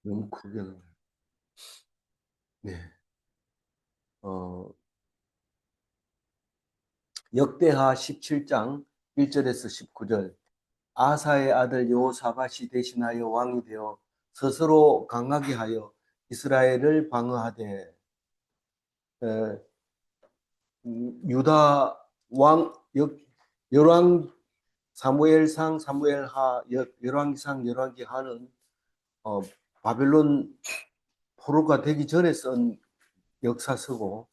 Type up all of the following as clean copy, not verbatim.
너무 크게 나와요. 네. 어, 역대하 17장 1절에서 19절. 아사의 아들 여호사밧이 대신하여 왕이 되어 스스로 강하게 하여 이스라엘을 방어하되 에, 유다 왕 열왕 사무엘상 사무엘하 열왕기상 열왕기하는 어, 바벨론 포로가 되기 전에 쓴 역사서고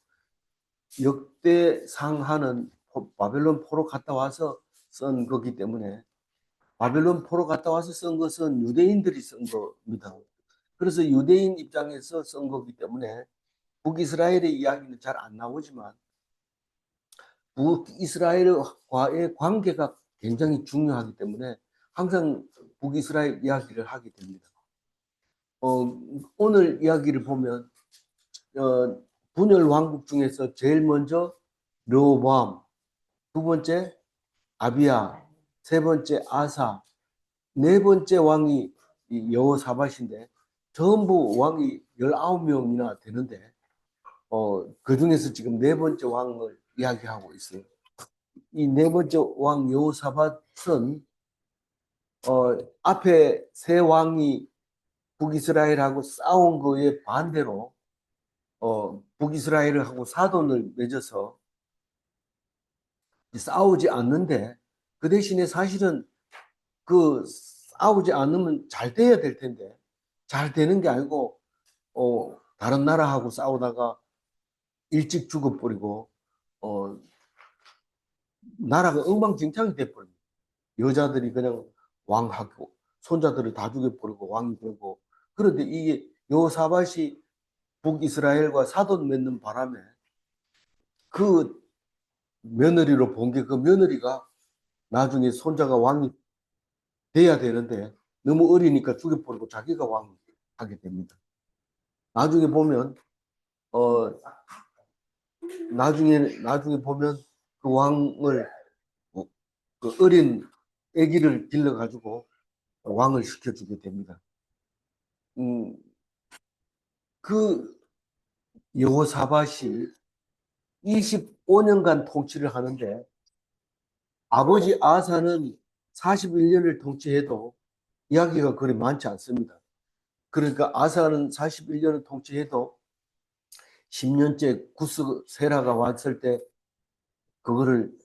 역대상하는 바벨론 포로 갔다 와서 쓴 거기 때문에 바벨론 포로 갔다 와서 쓴 것은 유대인들이 쓴 겁니다. 그래서 유대인 입장에서 쓴 거기 때문에 북이스라엘의 이야기는 잘 안 나오지만 북이스라엘과의 관계가 굉장히 중요하기 때문에 항상 북이스라엘 이야기를 하게 됩니다. 오늘 이야기를 보면 분열 왕국 중에서 제일 먼저 르호보암, 두 번째 아비야, 세 번째 아사, 네 번째 왕이 여호사밧인데 전부 왕이 19명이나 되는데 그 중에서 지금 네 번째 왕을 이야기하고 있어요. 이 네 번째 왕 여호사밧은 앞에 세 왕이 북이스라엘하고 싸운 거에 반대로 북이스라엘하고 사돈을 맺어서 싸우지 않는데 그 대신에 사실은 그 싸우지 않으면 잘 돼야 될 텐데 잘 되는 게 아니고 다른 나라하고 싸우다가 일찍 죽어버리고 어, 나라가 엉망진창이 돼버립니다. 여자들이 그냥 왕하고 손자들을 다 죽여버리고 왕이 되고 그런데 이게 여호사밧이 북이스라엘과 사돈 맺는 바람에 그 며느리로 본 게 그 며느리가 나중에 손자가 왕이 돼야 되는데 너무 어리니까 죽여버리고 자기가 왕이 하게 됩니다. 나중에 보면 어 나중에 보면 그 왕을 그 어린 아기를 길러 가지고 왕을 시켜주게 됩니다. 음, 그 여호사밧이 25년간 통치를 하는데 아버지 아사는 41년을 통치해도 이야기가 그리 많지 않습니다. 그러니까 아사는 41년을 통치해도 10년째 구스 세라가 왔을 때 그거를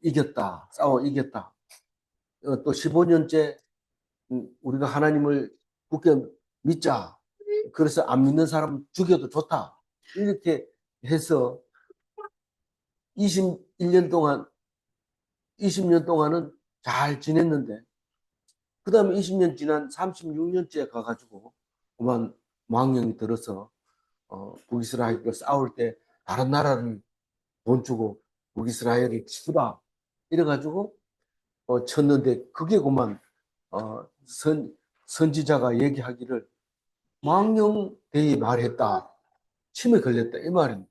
이겼다. 싸워 이겼다. 또 15년째 우리가 하나님을 굳게 믿자. 그래서 안 믿는 사람 죽여도 좋다. 이렇게 해서 21년 동안 20년 동안은 잘 지냈는데 그 다음에 20년 지난 36년째 가가지고 그만 망령이 들어서 북이스라엘과 싸울 때 다른 나라를 돈 주고 북이스라엘을 치라 이래가지고 쳤는데 그게 그만 어, 선 선지자가 얘기하기를 망령되이 말했다 침에 걸렸다 이 말입니다.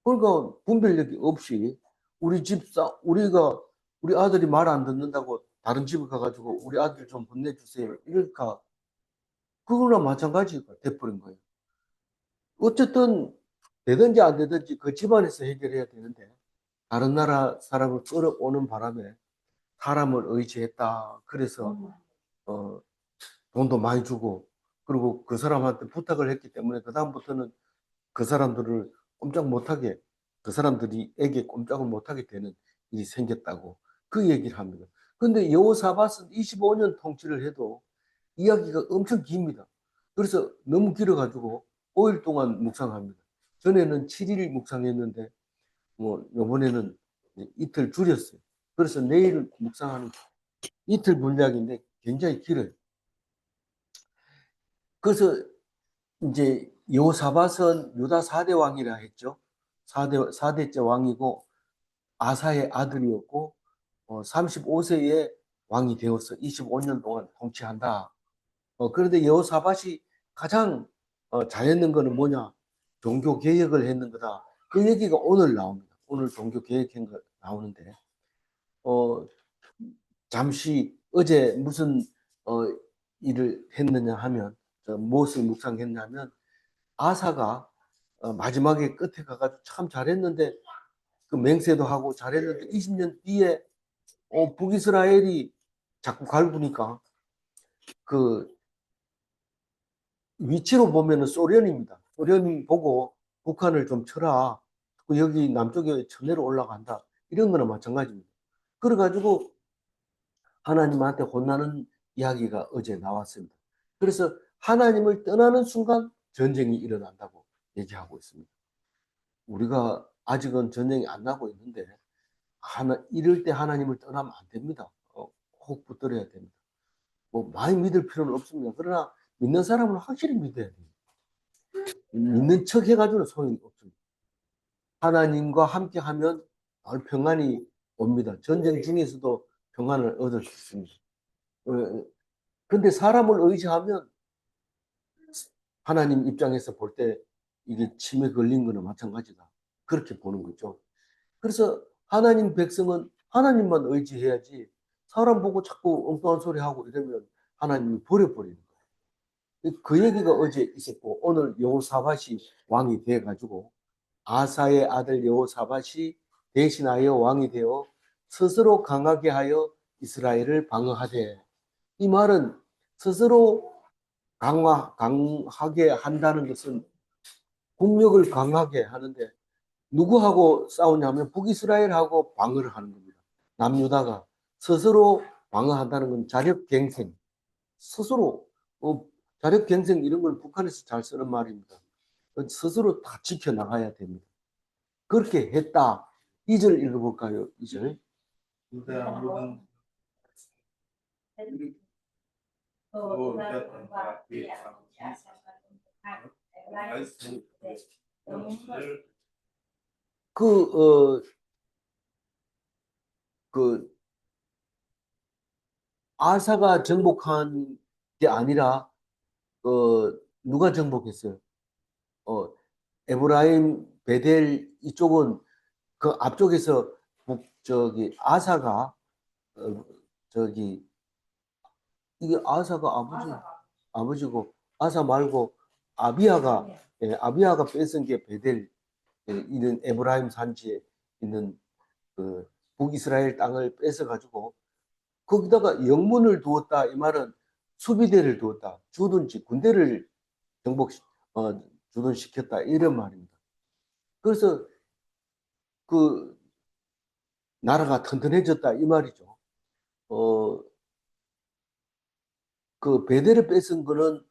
그러니까 분별력이 없이 우리 아들이 말 안 듣는다고 다른 집에 가가지고 우리 아들 좀 혼내주세요 이럴까 그거나 마찬가지가 돼버린 거예요. 어쨌든 되든지 안 되든지 그 집안에서 해결해야 되는데 다른 나라 사람을 끌어오는 바람에 사람을 의지했다. 그래서 어, 돈도 많이 주고 그리고 그 사람한테 부탁을 했기 때문에 그다음부터는 그 사람들을 꼼짝 못하게 그 사람들이 에게 꼼짝을 못하게 되는 일이 생겼다고 그 얘기를 합니다. 근데 여호사밧은 25년 통치를 해도 이야기가 엄청 깁니다. 그래서 너무 길어가지고 5일 동안 묵상합니다. 전에는 7일 묵상했는데 뭐 이번에는 이틀 줄였어요. 그래서 내일 묵상하는 이틀 분량인데 굉장히 길어요. 그래서 이제 여호사밧은 유다 4대 왕이라 했죠. 4대째 왕이고 아사의 아들이었고 35세에 왕이 되어서 25년 동안 통치한다. 그런데 여호사밧이 가장 잘했는 거는 뭐냐? 종교 개혁을 했는 거다. 그 얘기가 오늘 나옵니다. 오늘 종교 개혁한 거 나오는데 어, 잠시 어제 무슨 어, 일을 했느냐 하면 무엇을 묵상했냐면 아사가 마지막에 끝에 가가지고 참 잘했는데 그 맹세도 하고 잘했는데 20년 뒤에 북이스라엘이 자꾸 갈구니까 그 위치로 보면은 소련입니다. 소련이 보고 북한을 좀 쳐라. 여기 남쪽에 천내로 올라간다. 이런 거나 마찬가지입니다. 그래가지고 하나님한테 혼나는 이야기가 어제 나왔습니다. 그래서 하나님을 떠나는 순간 전쟁이 일어난다고 얘기하고 있습니다. 우리가 아직은 전쟁이 안 나고 있는데 이럴 때 하나님을 떠나면 안 됩니다. 혹 붙들어야 됩니다. 뭐 많이 믿을 필요는 없습니다. 그러나 믿는 사람은 확실히 믿어야 돼요. 믿는 척 해가지고는 소용이 없습니다. 하나님과 함께 하면 평안이 옵니다. 전쟁 중에서도 평안을 얻을 수 있습니다. 근데 사람을 의지하면 하나님 입장에서 볼 때 이게 침에 걸린 거나 마찬가지다. 그렇게 보는 거죠. 그래서 하나님 백성은 하나님만 의지해야지 사람 보고 자꾸 엉뚱한 소리 하고 이러면 하나님이 버려버리는 거예요. 그 얘기가 어제 있었고 오늘 여호사밧이 왕이 돼가지고 아사의 아들 여호사밧이 대신하여 왕이 되어 스스로 강하게 하여 이스라엘을 방어하되, 이 말은 스스로 강하게 한다는 것은 국력을 강하게 하는데 누구하고 싸우냐면 북이스라엘하고 방어를 하는 겁니다. 남유다가 스스로 방어한다는 건 자력갱생, 스스로 자력갱생 이런 걸 북한에서 잘 쓰는 말입니다. 스스로 다 지켜나가야 됩니다. 그렇게 했다. 2절 읽어볼까요? 2절. 그, 그, 아사가 정복한 게 아니라, 누가 정복했어요? 에브라임, 베델 이쪽은 그 앞쪽에서 아사가, 어, 저기, 이게 아사가 아버지고, 아사 말고 아비야가, 아비야가 뺏은 게 베델, 이런 에브라임 산지에 있는 그 북이스라엘 땅을 뺏어가지고 거기다가 영문을 두었다. 이 말은 수비대를 두었다. 주둔지 군대를 정복 주둔시켰다. 이런 말입니다. 그래서 그 나라가 튼튼해졌다. 이 말이죠. 어, 그 베델을 뺏은 거는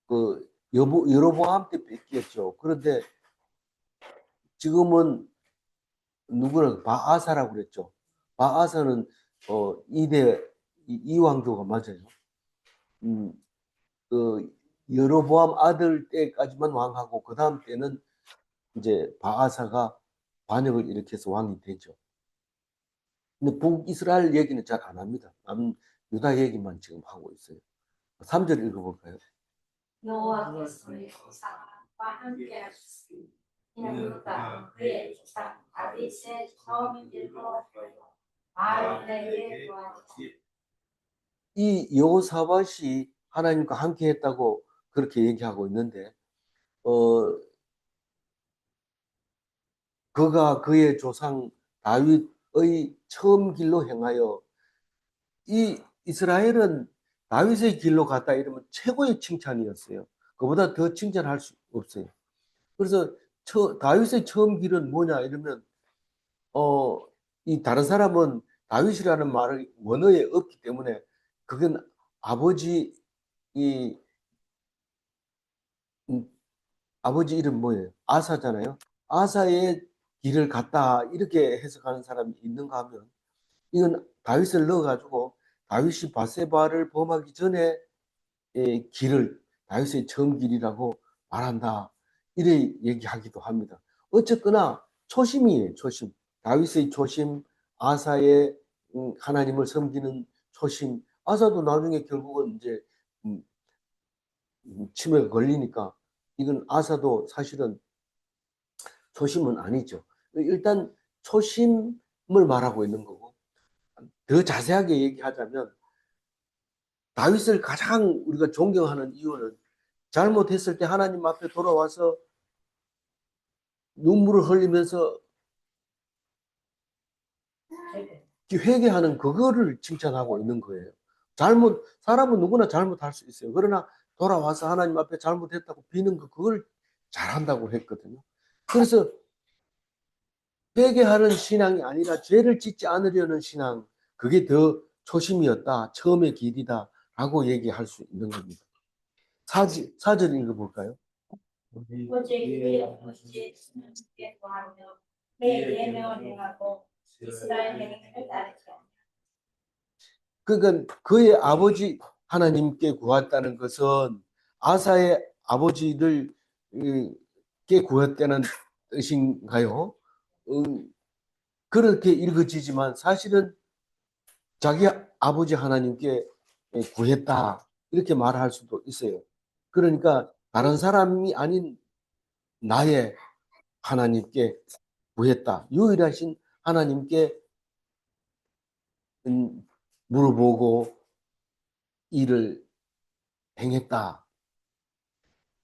그 여로보암 때 뺏겼죠. 그런데 지금은 누구를 바아사라고 그랬죠. 바아사는 이대 이왕조가 맞아요. 음, 그 여로보암 아들 때까지만 왕하고 그 다음 때는 이제 바아사가 반역을 일으켜서 왕이 되죠. 근데 북이스라엘 얘기는 잘 안 합니다. 유다 얘기만 지금 하고 있어요. 3절 읽어볼까요? 여호와께서 여호사밧과 함께 하셨으니 이는 유다는 그의 조상 다윗의 처음 일로 마을에게 도와주시니, 이 여호사밧이 하나님과 함께 했다고 그렇게 얘기하고 있는데 그가 그의 조상 다윗의 처음 길로 행하여, 이 이스라엘은 다윗의 길로 갔다 이러면 최고의 칭찬이었어요. 그보다 더 칭찬할 수 없어요. 그래서 다윗의 처음 길은 뭐냐 이러면 어, 이 다른 사람은 다윗이라는 말을 원어에 없기 때문에 그건 아버지 이 음, 아버지 이름 뭐예요? 아사잖아요. 아사의 길을 갔다 이렇게 해석하는 사람이 있는가 하면 이건 다윗을 넣어가지고 다윗이 바세바를 범하기 전에 길을 다윗의 처음 길이라고 말한다. 이래 얘기하기도 합니다. 어쨌거나 초심이에요. 초심. 다윗의 초심, 아사의 하나님을 섬기는 초심. 아사도 나중에 결국은 이제 음, 치매가 걸리니까 이건 아사도 사실은 초심은 아니죠. 일단 초심을 말하고 있는 거고 더 자세하게 얘기하자면 다윗을 가장 우리가 존경하는 이유는 잘못했을 때 하나님 앞에 돌아와서 눈물을 흘리면서 회개하는 그거를 칭찬하고 있는 거예요. 사람은 누구나 잘못할 수 있어요. 그러나 돌아와서 하나님 앞에 잘못했다고 비는 거, 그걸 잘한다고 했거든요. 그래서 회개하는 신앙이 아니라 죄를 짓지 않으려는 신앙, 그게 더 초심이었다, 처음의 길이다 라고 얘기할 수 있는 겁니다. 사절 읽어볼까요? 그러니까 그의 아버지 하나님께 구했다는 것은 아사의 아버지를 께 구했다는 뜻인가요? 그렇게 읽어지지만 사실은 자기 아버지 하나님께 구했다 이렇게 말할 수도 있어요. 그러니까 다른 사람이 아닌 나의 하나님께 구했다. 유일하신 하나님께 물어보고 일을 행했다.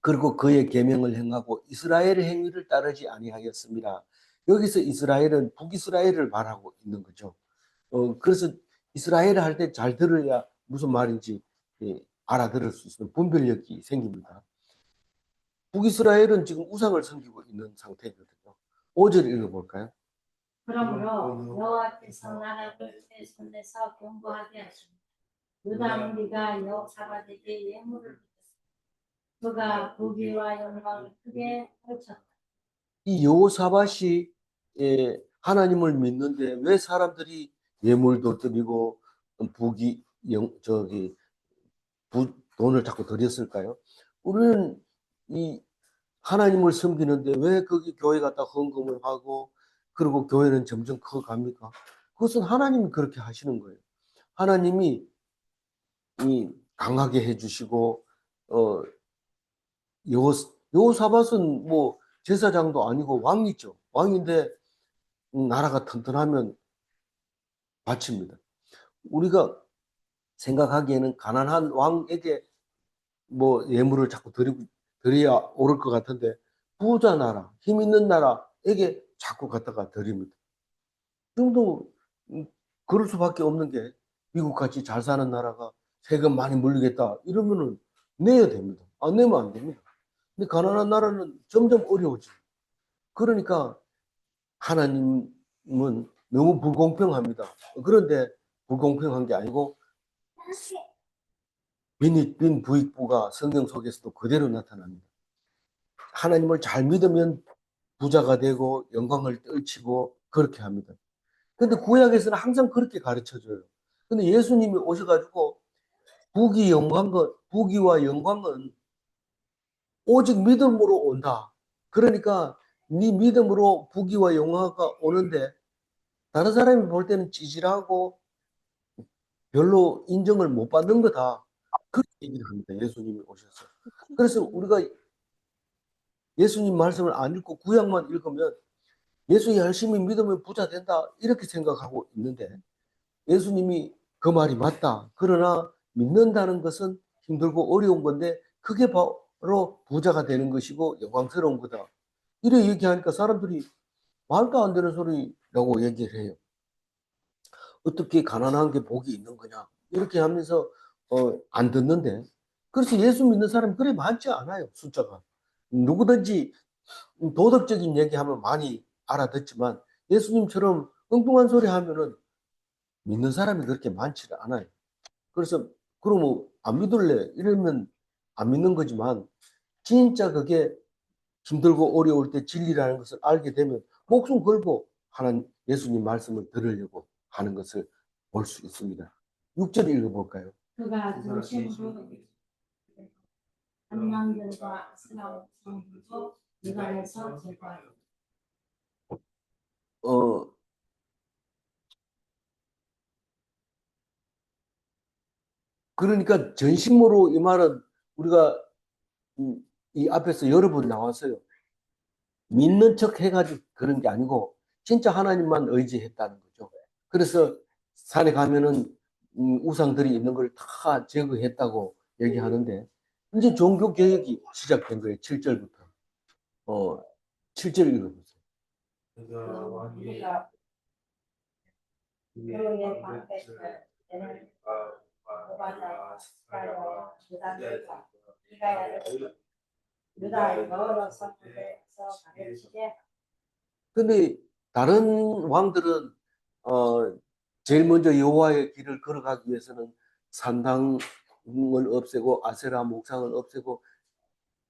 그리고 그의 계명을 행하고 이스라엘의 행위를 따르지 아니하였습니다. 여기서 이스라엘은 북이스라엘을 말하고 있는 거죠. 그래서 이스라엘 할 때 잘 들어야 무슨 말인지 알아들을 수 있는 분별력이 생깁니다. 북이스라엘은 지금 우상을 섬기고 있는 상태거든요. 5절 읽어볼까요? 그러므로 여호와께서 나라를 내 손에서 경고하게 하시니 유다 무리가 여호사밧에게 예물을 드렸습니다. 그가 부귀와 영광을 크게 펼쳤다. 이 여호사밧이 하나님을 믿는데 왜 사람들이 예물도 드리고 부귀 돈을 자꾸 드렸을까요? 우리는 이 하나님을 섬기는데 왜 거기 교회 갔다 헌금을 하고 그리고 교회는 점점 커갑니까? 그것은 하나님이 그렇게 하시는 거예요. 하나님이 강하게 해주시고 여호사밧은 뭐 제사장도 아니고 왕이죠. 왕인데 나라가 튼튼하면 바칩니다. 우리가 생각하기에는 가난한 왕에게 뭐 예물을 자꾸 드려야 오를 것 같은데 부자 나라, 힘 있는 나라에게 자꾸 갖다가 드립니다. 정도 그럴 수밖에 없는 게 미국 같이 잘 사는 나라가 세금 많이 물리겠다 이러면은 내야 됩니다. 안 내면 안 됩니다. 근데 가난한 나라는 점점 어려워져요. 그러니까 하나님은 너무 불공평합니다. 그런데 불공평한 게 아니고 빈 부익부가 성경 속에서도 그대로 나타납니다. 하나님을 잘 믿으면 부자가 되고 영광을 떨치고 그렇게 합니다. 근데 구약에서는 항상 그렇게 가르쳐줘요. 근데 예수님이 오셔가지고 부귀와 영광은 오직 믿음으로 온다. 그러니까 네 믿음으로 부귀와 영화가 오는데 다른 사람이 볼 때는 찌질하고 별로 인정을 못 받는 거다. 그렇게 얘기를 합니다. 예수님이 오셔서. 그래서 우리가 예수님 말씀을 안 읽고 구약만 읽으면 예수 열심히 믿으면 부자 된다. 이렇게 생각하고 있는데 예수님이 그 말이 맞다. 그러나 믿는다는 것은 힘들고 어려운 건데 그게 바로 부자가 되는 것이고 영광스러운 거다. 이래 얘기하니까 사람들이 말도 안 되는 소리라고 얘기를 해요. 어떻게 가난한 게 복이 있는 거냐. 이렇게 하면서 안 듣는데 그래서 예수 믿는 사람이 그리 많지 않아요. 숫자가. 누구든지 도덕적인 얘기하면 많이 알아듣지만 예수님처럼 엉뚱한 소리 하면은 믿는 사람이 그렇게 많지를 않아요. 그래서 그러면 안 믿을래? 이러면 안 믿는 거지만 진짜 그게 힘들고 어려울 때 진리라는 것을 알게 되면 목숨 걸고 하나님 예수님 말씀을 들으려고 하는 것을 볼 수 있습니다. 6절 읽어볼까요? 그가 중심으로 한명들과 스나우 성부도 미간에서 제거하였다. 어, 그러니까 전심으로 이 말은 우리가 이 앞에서 여러 번 나왔어요. 믿는 척 해가지고 그런 게 아니고 진짜 하나님만 의지했다는 거죠. 그래서 산에 가면은 우상들이 있는 걸 다 제거했다고 얘기하는데 이제 종교 개혁이 시작된 거예요. 7절부터. 7절 읽어보세요. 우리가 그의 방백을 내는 오바다 스가랴와 유다들과 미가야를 유다의 여러 성들에서 가르치되 근데 다른 왕들은 제일 먼저 여호와의 길을 걸어가기 위해서는 산당을 없애고 아세라 목상을 없애고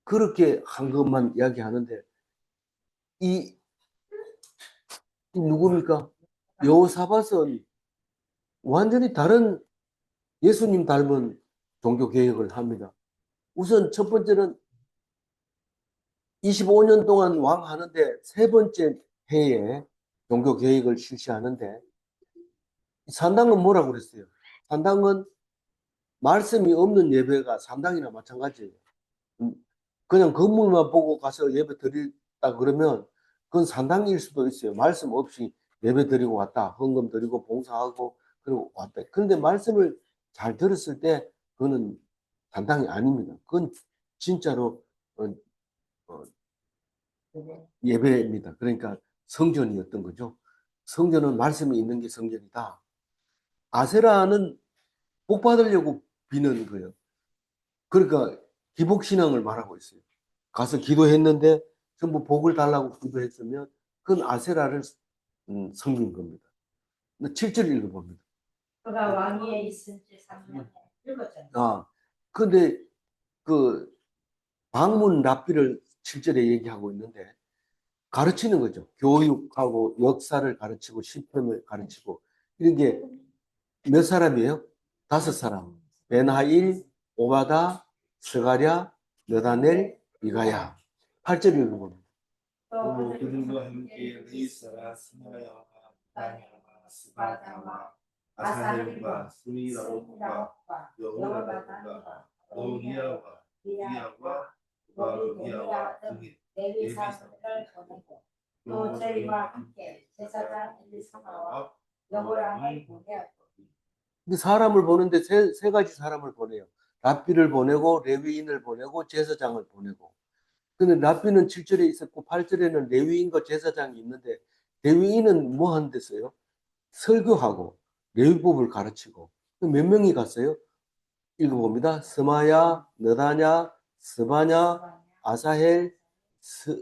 그렇게 한 것만 이야기하는데 이 누굽니까? 여호사밧은 완전히 다른 예수님 닮은 종교 개혁을 합니다. 우선 첫 번째는 25년 동안 왕하는데 세 번째 해에 종교 개혁을 실시하는데 산당은 뭐라고 그랬어요? 산당은 말씀이 없는 예배가 산당이나 마찬가지예요. 음, 그냥 건물만 보고 가서 예배 드리다 그러면 그건 산당일 수도 있어요. 말씀 없이 예배 드리고 왔다. 헌금 드리고 봉사하고 그리고 왔다. 그런데 말씀을 잘 들었을 때 그거는 산당이 아닙니다. 그건 진짜로 어, 어, 예배입니다. 그러니까 성전이었던 거죠. 성전은 말씀이 있는 게 성전이다. 아세라는 복 받으려고 비는 거예요. 그러니까 기복신앙을 말하고 있어요. 가서 기도했는데 전부 복을 달라고 기도했으면 그건 아세라를 섬긴 겁니다. 7절 읽어봅니다. 그가 왕위에 있은 지 3년에 읽었잖아요. 근데 그 방문 랍비를 7절에 얘기하고 있는데 가르치는 거죠. 교육하고 역사를 가르치고 시편을 가르치고 이런 게 몇 사람이에요? 5사람. 베나일, 오바다, 스가랴, 느다넬, 미가야. 8절 읽어봅니다. 또 그들과 함께 리스라 스마야와 다냐와 스바다와 아사헬과 아사헬과 스미라롯과 여호라단과 노기야와 이야와 바르기야와 등이 레위 사람들을 보내고 또 저희와 함께 제사장 엘리사마와 여호람을 보내었고 근데 사람을 보는데 세 가지 사람을 보내요. 랍비를 보내고 레위인을 보내고 제사장을 보내고. 근데 랍비는 7절에 있었고 8절에는 레위인과 제사장이 있는데 레위인은 뭐 하는 데서요? 설교하고 레위법을 가르치고. 몇 명이 갔어요? 읽어봅니다. 스마야, 느다냐, 스바냐, 아사헬,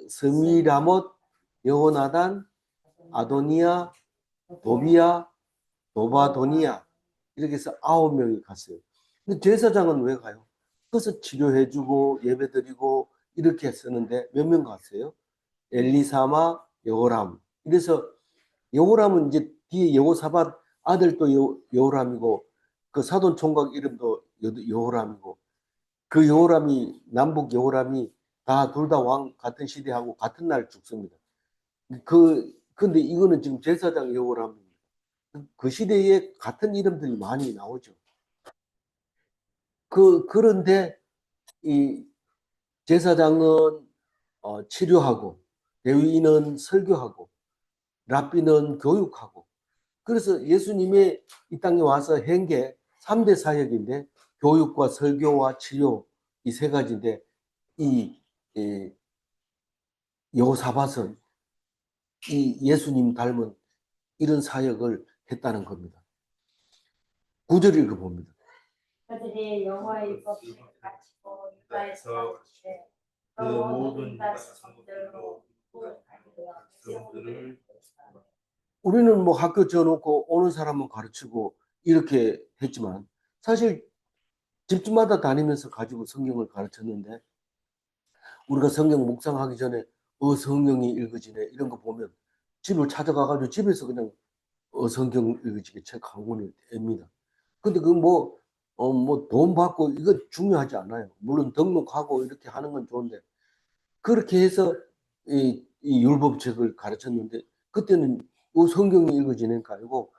스미라못, 여호나단, 아도니아, 도비야, 노바도니아 이렇게 해서 9명이 갔어요. 근데 제사장은 왜 가요? 그래서 치료해주고 예배드리고 이렇게 쓰는데 몇 명 갔어요? 엘리사마, 여호람. 그래서 여호람은 이제 뒤에 여호사밧 아들도 여호람이고 그 사돈 총각 이름도 여호람이고 그 여호람이 남북 여호람이 다 둘 다 왕 같은 시대하고 같은 날 죽습니다. 근데 이거는 지금 제사장 여호람입니다. 그 시대에 같은 이름들이 많이 나오죠. 그런데 이 제사장은 치료하고, 레위인은 설교하고, 랍비는 교육하고. 그래서 예수님의 이 땅에 와서 한 게 3대 사역인데, 교육과 설교와 치료 이 세 가지인데, 이 여호사밧은 이 예수님 닮은 이런 사역을 했다는 겁니다. 9절 읽어봅니다. 그들이 여호와의 법을 가르치고 유다에서 가르치되 그 모든 유다 성들로 백성들을 우리는 뭐 학교 지어놓고 오는 사람은 가르치고 이렇게 했지만 사실 집집마다 다니면서 가지고 성경을 가르쳤는데 우리가 성경 묵상하기 전에 성경이 읽어지네 이런 거 보면 집을 찾아가가지고 집에서 그냥 성경 읽어지게 책 한 권을 뗍니다. 근데 그 뭐 돈 받고 이거 중요하지 않아요. 물론 등록하고 이렇게 하는 건 좋은데 그렇게 해서 이 율법책을 가르쳤는데 그때는 성경이 읽어지니까 아니고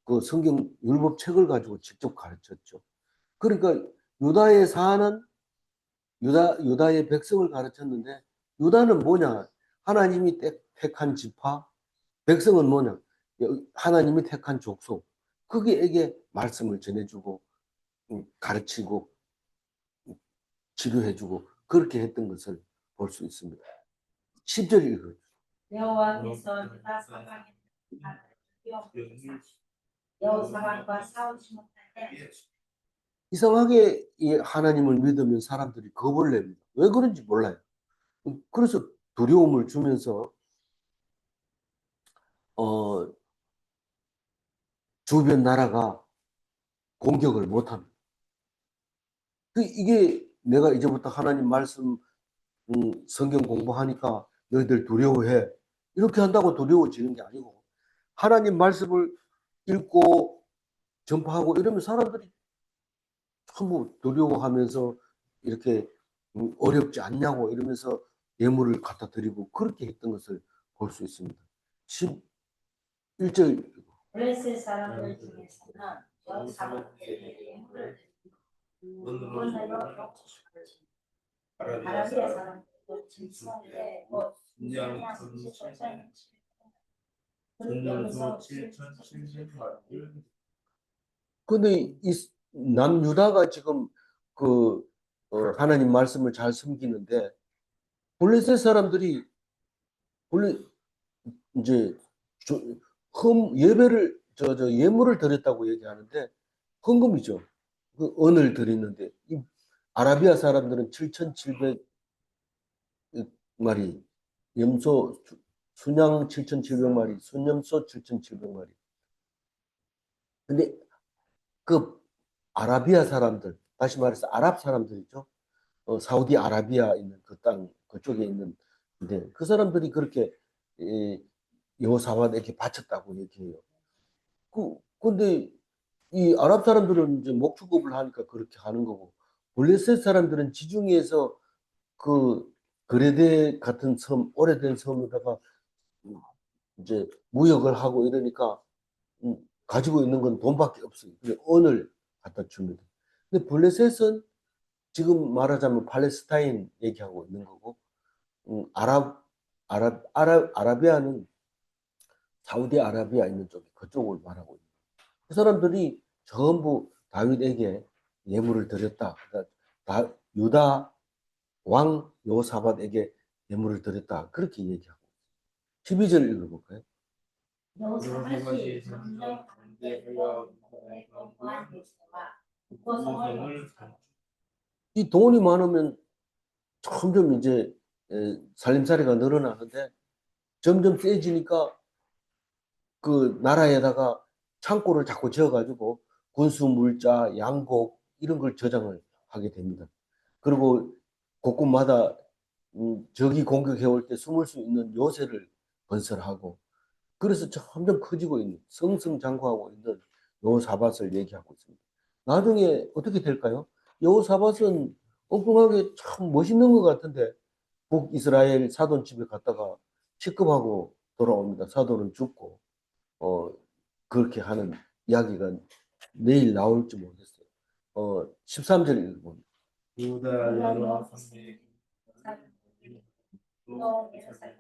그 성경 율법책을 가지고 직접 가르쳤죠. 그러니까 유다에 사는 유다의 백성을 가르쳤는데 유다는 뭐냐? 하나님이 택한 지파, 백성은 뭐냐? 하나님이 택한 족속. 거기에게 말씀을 전해주고 가르치고 치료해주고 그렇게 했던 것을 볼 수 있습니다. 10절 읽어요. 여호와께서 유다 사방에 여호사밧과 싸우지 못할 때 이상하게 이 하나님을 믿으면 사람들이 겁을 냅니다. 왜 그런지 몰라요. 그래서 두려움을 주면서 주변 나라가 공격을 못합니다. 이게 내가 이제부터 하나님 말씀 성경 공부하니까 너희들 두려워해 이렇게 한다고 두려워지는 게 아니고 하나님 말씀을 읽고 전파하고 이러면 사람들이 전부 두려워하면서 이렇게 어렵지 않냐고 이러면서 예물을 갖다 드리고 그렇게 했던 것을 볼 수 있습니다. 11절 블레셋 사람들 중에서는 여호사밧에게 예물을 드리고 아라비아 사람들도 짐승에 분양 3,700만 전년소 7,700만 근데 이 남유다가 지금 하나님 말씀을 잘 섬기는데 블레셋 사람들이 원래 이제 예배를 예물을 드렸다고 얘기하는데 헌금이죠. 그 은을 드리는데 이 아라비아 사람들은 7,700마리 염소 순양 7,700마리 순염소 7,700마리. 근데 그 아라비아 사람들 다시 말해서 아랍 사람들이죠. 사우디 아라비아 있는 그 땅 그쪽에 있는 근데 그 사람들이 그렇게 여호사밧에게 바쳤다고 얘기해요. 근데 이 아랍 사람들은 이제 목축업을 하니까 그렇게 하는 거고 블레셋 사람들은 지중해에서 그 그레데 같은 섬 오래된 섬에다가 이제 무역을 하고 이러니까 가지고 있는 건 돈밖에 없어요. 그래 은을 갖다 줍니다. 근데 블레셋은 지금 말하자면 팔레스타인 얘기하고 있는 거고 아라비아는 사우디아라비아 있는 쪽에 그쪽을 말하고 있는 거예요. 그 사람들이 전부 다윗에게 예물을 드렸다. 그러니까 유다 왕 여호사밧에게 예물을 드렸다. 그렇게 얘기하고 12절 읽어볼까요? 여호사밧이 점점 강대 불러오는데 견고한 요새와 국고성을 이 돈이 많으면 점점 이제 살림살이가 늘어나는데 점점 세지니까 그 나라에다가 창고를 자꾸 지어가지고 군수 물자, 양곡 이런 걸 저장을 하게 됩니다. 그리고 곳곳마다 적이 공격해 올 때 숨을 수 있는 요새를 건설하고 그래서 점점 커지고 있는 승승장구하고 있는 여호사밧을 얘기하고 있습니다. 나중에 어떻게 될까요? 여호사밧은 엉뚱하게 참 멋있는 것 같은데 북이스라엘 사돈 집에 갔다가 취급하고 돌아옵니다. 사돈은 죽고 그렇게 하는 이야기가 내일 나올지 모르겠어요. 13절 읽어봅니다. 유다 여러 성읍 또 예루살렘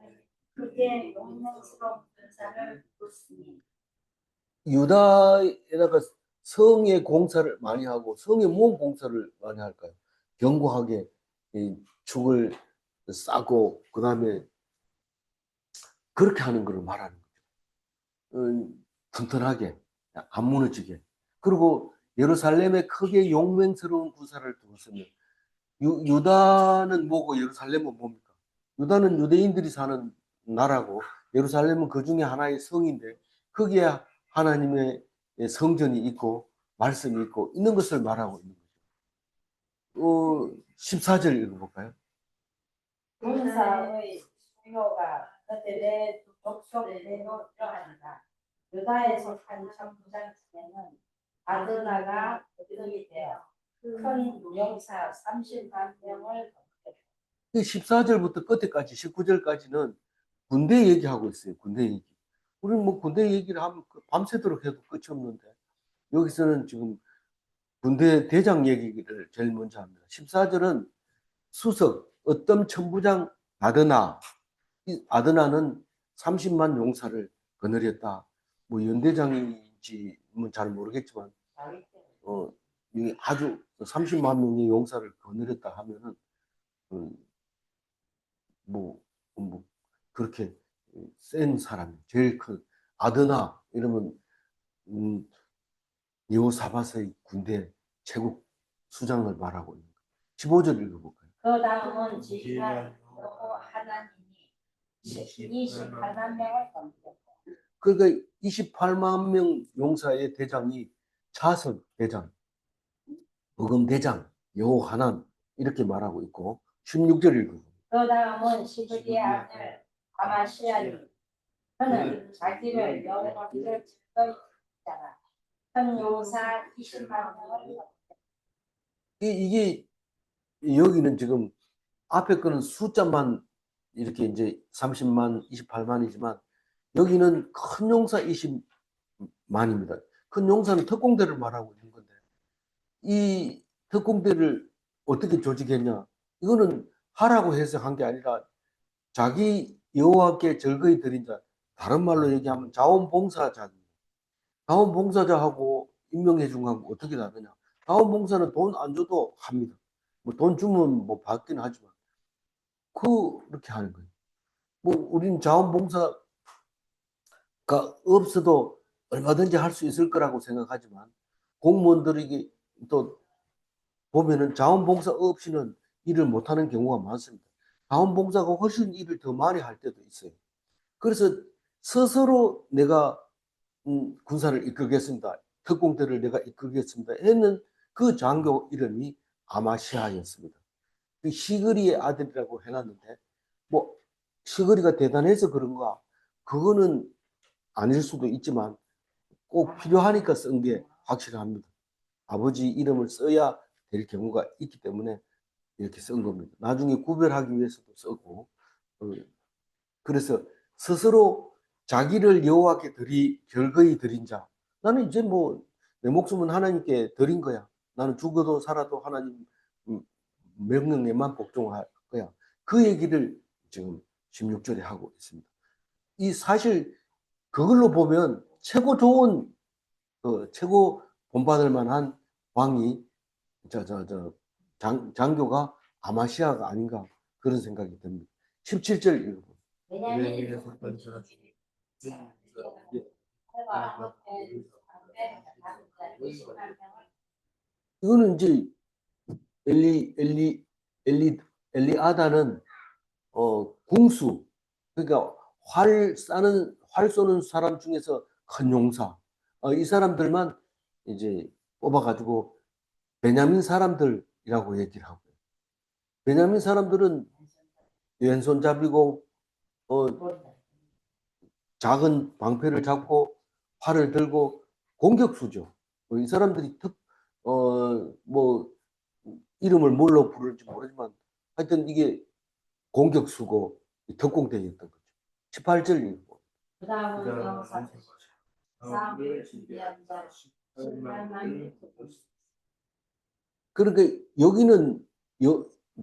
그게 영광스러운 군사를 뒀으니 유다에다가 성의 공사를 많이 하고 성의 무슨 공사를 많이 할까요? 견고하게 이 축을 싸고 그 다음에 그렇게 하는 것을 말하는 거죠. 튼튼하게 안 무너지게 그리고 예루살렘에 크게 용맹스러운 군사를 두었으며 유다는 뭐고 예루살렘은 뭡니까? 유다는 유대인들이 사는 나라고 예루살렘은 그 중에 하나의 성인데 거기에 하나님의 성전이 있고 말씀이 있고 있는 것을 말하고 있는 거죠. 14절 읽어볼까요? 군사의 수요가 그들의 족속대로 이러하니라. 유다에서 산 천부장 중에는 아드나가 그들이 되어 큰 무용사 30만 명을 건축했다. 14절부터 끝에까지 19절까지는 군대 얘기하고 있어요. 군대 얘기. 우리는 뭐 군대 얘기를 하면 밤새도록 해도 끝이 없는데 여기서는 지금 군대 대장 얘기를 제일 먼저 합니다. 14절은 수석, 어떤 천부장 아드나, 이 아드나는 30만 용사를 거느렸다. 뭐 연대장인지 잘 모르겠지만 이게 아주 30만 명의 용사를 거느렸다 하면은 음, 뭐, 뭐 그렇게 센 사람이 제일 큰 아드나 이러면 여호사밧의 군대 최고 수장을 말하고 있는 거예요. 15절 읽어볼까요? 그 다음은 지휘관 하나님이 28만 명을 건졌고 그러니까 28만 명 용사의 대장이 차석 대장, 버금 대장, 여호하난 이렇게 말하고 있고 16절 읽어요. 그 다음은 시브리의 아들 아마시아니 그는 자기를 여호와를 즐거이 여기다가 현 용사 20만 명을 이게 여기는 지금 앞에 거는 숫자만 이렇게 이제 30만, 28만이지만 여기는 큰 용사 20만입니다. 큰 용사는 특공대를 말하고 있는 건데 이 특공대를 어떻게 조직했냐? 이거는 하라고 해서 한 게 아니라 자기 여호와께 절거히 드린 자, 다른 말로 얘기하면 자원봉사자입니다. 자원봉사자하고 임명해 준 거하고 어떻게 다르냐? 자원봉사는 돈 안 줘도 합니다. 뭐 돈 주면 뭐 받긴 하지만 그렇게 하는 거예요. 뭐 우리는 자원봉사가 없어도 얼마든지 할 수 있을 거라고 생각하지만 공무원들에게 또 보면은 자원봉사 없이는 일을 못하는 경우가 많습니다. 자원봉사가 훨씬 일을 더 많이 할 때도 있어요. 그래서 스스로 내가 군사를 이끌겠습니다. 특공대를 내가 이끌겠습니다. 했는 그 장교 이름이 아마시아였습니다. 그 시그리의 아들이라고 해놨는데 뭐 시그리가 대단해서 그런가? 그거는 아닐 수도 있지만 꼭 필요하니까 쓴 게 확실합니다. 아버지 이름을 써야 될 경우가 있기 때문에 이렇게 쓴 겁니다. 나중에 구별하기 위해서도 쓰고 그래서 스스로 자기를 여호와께 결거히 드린 자. 나는 이제 뭐 내 목숨은 하나님께 드린 거야. 나는 죽어도 살아도 하나님 명령에만 복종할 거야. 그 얘기를 지금 16절에 하고 있습니다. 이 사실 그걸로 보면 최고 좋은 최고 본받을 만한 왕이 장교가 아마시아가 아닌가 그런 생각이 듭니다. 17절 읽어보세요. 왜냐하면 이거는 이제 엘리 엘리아다는 궁수 그러니까 활 쏘는 사람 중에서 큰 용사 이 사람들만 이제 뽑아가지고 베냐민 사람들이라고 얘기를 하고요. 베냐민 사람들은 왼손잡이고 어, 작은 방패를 잡고 활을 들고 공격수죠. 이 사람들이 뭐 이름을 뭘로 부를지 모르지만 하여튼 이게 공격수고 특공대였던 거죠. 18절 읽고. 그 다음은 여호사 싸움을 준비한 자 18만 그러니까 여기는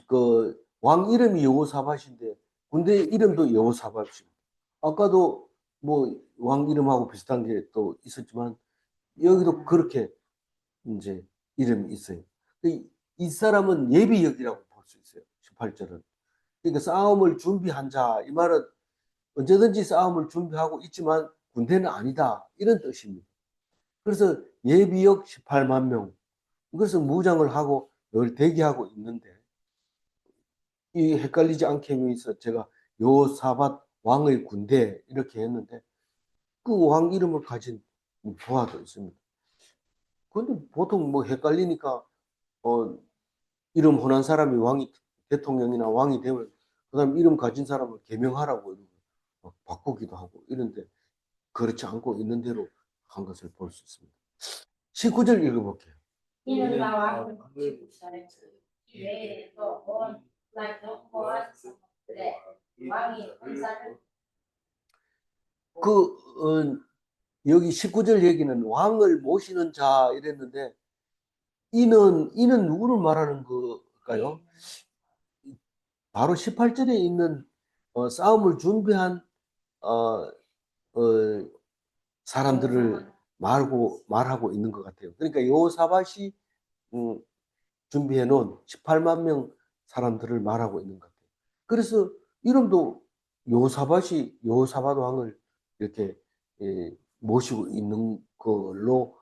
그왕 이름이 여호사밧인데 군대 이름도 여호사밧입니다. 아까도 뭐 왕 이름하고 비슷한 게 또 있었지만 여기도 그렇게 이제 이름이 있어요. 이 사람은 예비역이라고 볼 수 있어요. 18절은. 그러니까 싸움을 준비한 자, 이 말은 언제든지 싸움을 준비하고 있지만 군대는 아니다. 이런 뜻입니다. 그래서 예비역 18만 명. 그래서 무장을 하고 늘 대기하고 있는데 이 헷갈리지 않게 위해서 제가 요사밧 왕의 군대 이렇게 했는데 그 왕 이름을 가진 부하도 있습니다. 근데 보통 뭐 헷갈리니까 이름 흔한 사람이 대통령이나 왕이 되면 그 다음 이름 가진 사람을 개명하라고 이러고 바꾸기도 하고 이런데 그렇지 않고 있는 대로 한 것을 볼 수 있습니다. 19절 읽어볼게요. 이는 나와 외에 또온 나경고한 성들의 왕이 군사를 여기 19절 얘기는 왕을 모시는 자 이랬는데 이는 누구를 말하는 걸까요? 바로 18절에 있는 싸움을 준비한 사람들을 말하고 있는 것 같아요. 그러니까 여호사밧이 준비해 놓은 18만 명 사람들을 말하고 있는 것 같아요. 그래서 이름도 여호사밧 왕을 이렇게 모시고 있는 걸로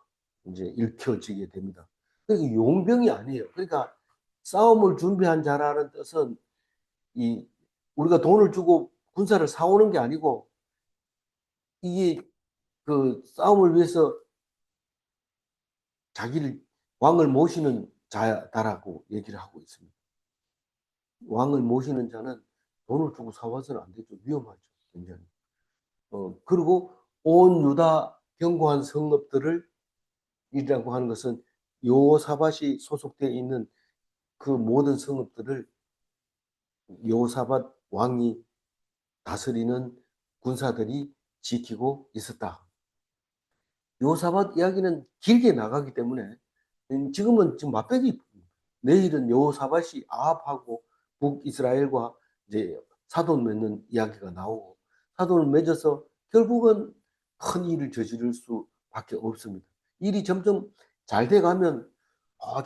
이제 읽혀지게 됩니다. 그러니까 용병이 아니에요. 그러니까 싸움을 준비한 자라는 뜻은 이 우리가 돈을 주고 군사를 사오는 게 아니고 이게 그 싸움을 위해서 자기를 왕을 모시는 자다라고 얘기를 하고 있습니다. 왕을 모시는 자는 돈을 주고 사와서는 안 되죠. 위험하죠. 굉장히. 그리고 온 유다 견고한 성읍들을 이라고 하는 것은 여호사밧이 소속되어 있는 그 모든 성읍들을 여호사밧 왕이 다스리는 군사들이 지키고 있었다. 여호사밧 이야기는 길게 나가기 때문에 지금은 지금 맛배기 내일은 여호사밧이 아합하고 북이스라엘과 이제 사돈 맺는 이야기가 나오고 사돈을 맺어서 결국은 큰 일을 저지를 수밖에 없습니다. 일이 점점 잘 돼가면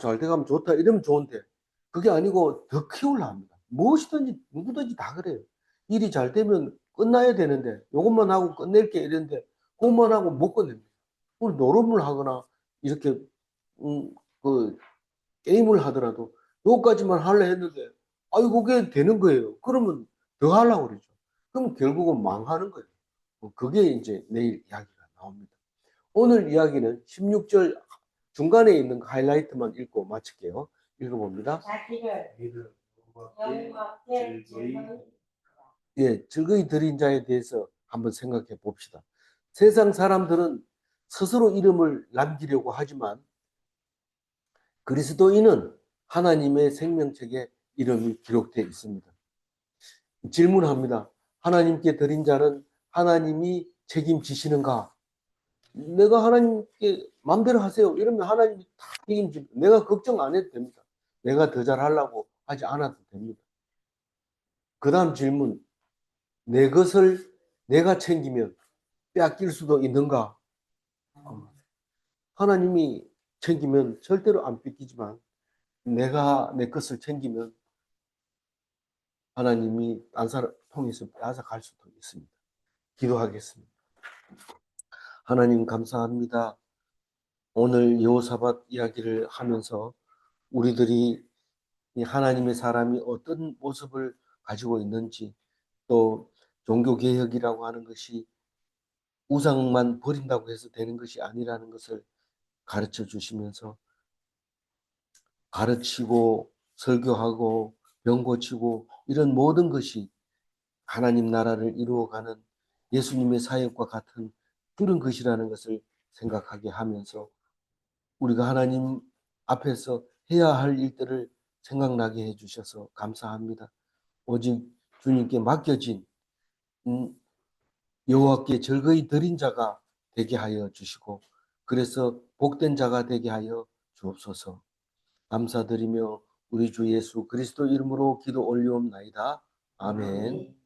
잘 돼가면 좋다 이러면 좋은데 그게 아니고 더 키우려 합니다. 무엇이든지 누구든지 다 그래요. 일이 잘 되면 끝나야 되는데 이것만 하고 끝낼게 이랬는데 그것만 하고 못 끝냅니다. 오늘 노름을 하거나 이렇게 그 게임을 하더라도 요까지만 하려 했는데 그게 되는 거예요. 그러면 더 하려고 그러죠. 그럼 결국은 망하는 거예요. 그게 이제 내일 이야기가 나옵니다. 오늘 이야기는 16절 중간에 있는 하이라이트만 읽고 마칠게요. 읽어봅니다. 자기를 이를 여호와께 예, 즐거이 드린 자에 대해서 한번 생각해 봅시다. 세상 사람들은 스스로 이름을 남기려고 하지만 그리스도인은 하나님의 생명책에 이름이 기록되어 있습니다. 질문합니다. 하나님께 드린 자는 하나님이 책임지시는가? 내가 하나님께 마음대로 하세요. 이러면 하나님이 다 책임집니다. 내가 걱정 안 해도 됩니다. 내가 더 잘하려고 하지 않아도 됩니다. 그 다음 질문. 내 것을 내가 챙기면 빼앗길 수도 있는가? 하나님이 챙기면 절대로 안 뺏기지만 내가 내 것을 챙기면 하나님이 딴 사람 통해서 빼앗아 갈 수도 있습니다. 기도하겠습니다. 하나님 감사합니다. 오늘 여호사밧 이야기를 하면서 우리들이 이 하나님의 사람이 어떤 모습을 가지고 있는지 또 종교개혁이라고 하는 것이 우상만 버린다고 해서 되는 것이 아니라는 것을 가르쳐 주시면서 가르치고 설교하고 병 고치고 이런 모든 것이 하나님 나라를 이루어가는 예수님의 사역과 같은 그런 것이라는 것을 생각하게 하면서 우리가 하나님 앞에서 해야 할 일들을 생각나게 해주셔서 감사합니다. 오직 주님께 맡겨진 여호와께 즐거이 드린 자가 되게 하여 주시고 그래서 복된 자가 되게 하여 주옵소서. 감사드리며 우리 주 예수 그리스도 이름으로 기도 올리옵나이다. 아멘.